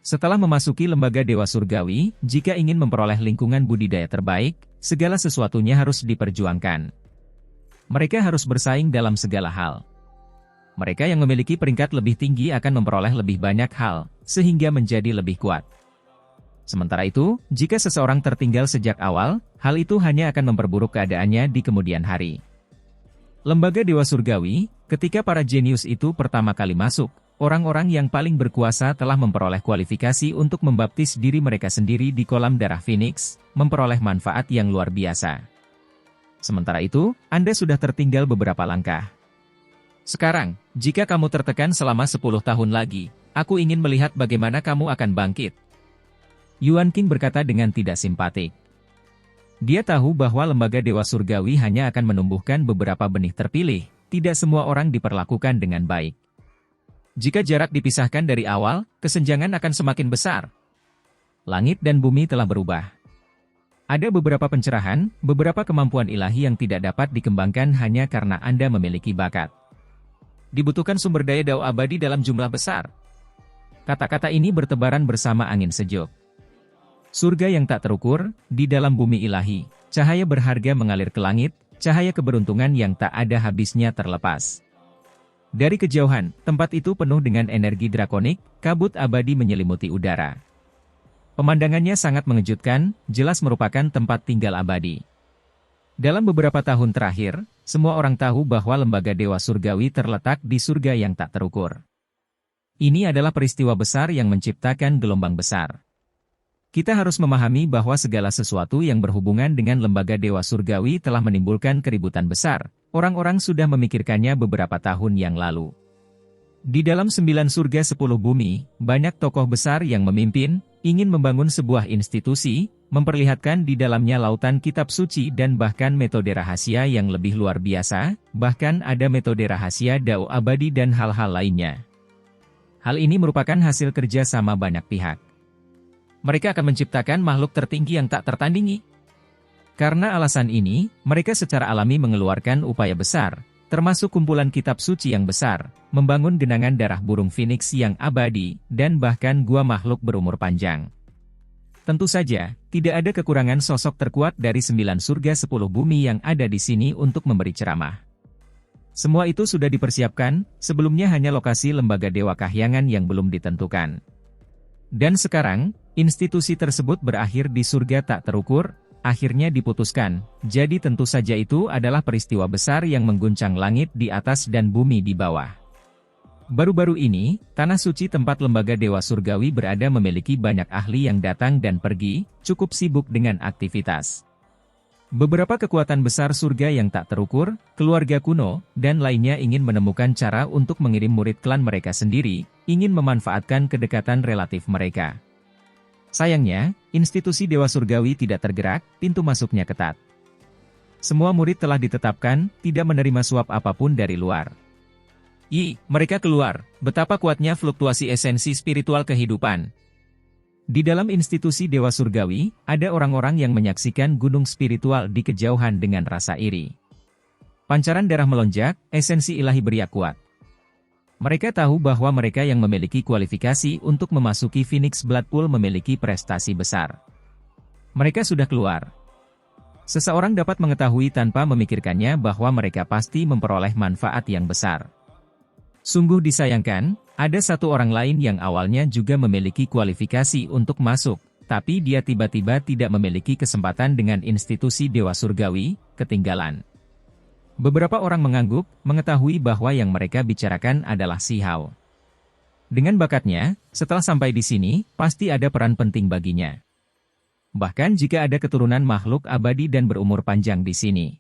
Setelah memasuki lembaga Dewa Surgawi, jika ingin memperoleh lingkungan budidaya terbaik, segala sesuatunya harus diperjuangkan. Mereka harus bersaing dalam segala hal. Mereka yang memiliki peringkat lebih tinggi akan memperoleh lebih banyak hal, sehingga menjadi lebih kuat. Sementara itu, jika seseorang tertinggal sejak awal, hal itu hanya akan memperburuk keadaannya di kemudian hari. Lembaga Dewa Surgawi, ketika para jenius itu pertama kali masuk, orang-orang yang paling berkuasa telah memperoleh kualifikasi untuk membaptis diri mereka sendiri di kolam darah Phoenix, memperoleh manfaat yang luar biasa. Sementara itu, Anda sudah tertinggal beberapa langkah. Sekarang, jika kamu tertekan selama 10 tahun lagi, aku ingin melihat bagaimana kamu akan bangkit. Yuan King berkata dengan tidak simpatik. Dia tahu bahwa lembaga Dewa Surgawi hanya akan menumbuhkan beberapa benih terpilih, tidak semua orang diperlakukan dengan baik. Jika jarak dipisahkan dari awal, kesenjangan akan semakin besar. Langit dan bumi telah berubah. Ada beberapa pencerahan, beberapa kemampuan ilahi yang tidak dapat dikembangkan hanya karena Anda memiliki bakat. Dibutuhkan sumber daya Dao abadi dalam jumlah besar. Kata-kata ini bertebaran bersama angin sejuk. Surga yang tak terukur, di dalam bumi ilahi, cahaya berharga mengalir ke langit, cahaya keberuntungan yang tak ada habisnya terlepas. Dari kejauhan, tempat itu penuh dengan energi drakonik, kabut abadi menyelimuti udara. Pemandangannya sangat mengejutkan, jelas merupakan tempat tinggal abadi. Dalam beberapa tahun terakhir, semua orang tahu bahwa lembaga Dewa Surgawi terletak di surga yang tak terukur. Ini adalah peristiwa besar yang menciptakan gelombang besar. Kita harus memahami bahwa segala sesuatu yang berhubungan dengan lembaga Dewa Surgawi telah menimbulkan keributan besar. Orang-orang sudah memikirkannya beberapa tahun yang lalu. Di dalam 9 surga 10 bumi, banyak tokoh besar yang memimpin, ingin membangun sebuah institusi, memperlihatkan di dalamnya lautan kitab suci dan bahkan metode rahasia yang lebih luar biasa, bahkan ada metode rahasia Dao abadi dan hal-hal lainnya. Hal ini merupakan hasil kerja sama banyak pihak. Mereka akan menciptakan makhluk tertinggi yang tak tertandingi. Karena alasan ini, mereka secara alami mengeluarkan upaya besar, termasuk kumpulan kitab suci yang besar, membangun genangan darah burung Phoenix yang abadi, dan bahkan gua makhluk berumur panjang. Tentu saja, tidak ada kekurangan sosok terkuat dari 9 surga 10 bumi yang ada di sini untuk memberi ceramah. Semua itu sudah dipersiapkan, sebelumnya hanya lokasi lembaga Dewa Kahyangan yang belum ditentukan. Dan sekarang, institusi tersebut berakhir di surga tak terukur, akhirnya diputuskan, jadi tentu saja itu adalah peristiwa besar yang mengguncang langit di atas dan bumi di bawah. Baru-baru ini, Tanah Suci tempat lembaga Dewa Surgawi berada memiliki banyak ahli yang datang dan pergi, cukup sibuk dengan aktivitas. Beberapa kekuatan besar surga yang tak terukur, keluarga kuno, dan lainnya ingin menemukan cara untuk mengirim murid klan mereka sendiri, ingin memanfaatkan kedekatan relatif mereka. Sayangnya, institusi Dewa Surgawi tidak tergerak, pintu masuknya ketat. Semua murid telah ditetapkan, tidak menerima suap apapun dari luar. Mereka keluar, betapa kuatnya fluktuasi esensi spiritual kehidupan. Di dalam institusi Dewa Surgawi, ada orang-orang yang menyaksikan gunung spiritual di kejauhan dengan rasa iri. Pancaran darah melonjak, esensi ilahi beriak kuat. Mereka tahu bahwa mereka yang memiliki kualifikasi untuk memasuki Phoenix Blood Pool memiliki prestasi besar. Mereka sudah keluar. Seseorang dapat mengetahui tanpa memikirkannya bahwa mereka pasti memperoleh manfaat yang besar. Sungguh disayangkan, ada satu orang lain yang awalnya juga memiliki kualifikasi untuk masuk, tapi dia tiba-tiba tidak memiliki kesempatan dengan institusi Dewa Surgawi, ketinggalan. Beberapa orang mengangguk, mengetahui bahwa yang mereka bicarakan adalah Si Hao. Dengan bakatnya, setelah sampai di sini, pasti ada peran penting baginya. Bahkan jika ada keturunan makhluk abadi dan berumur panjang di sini.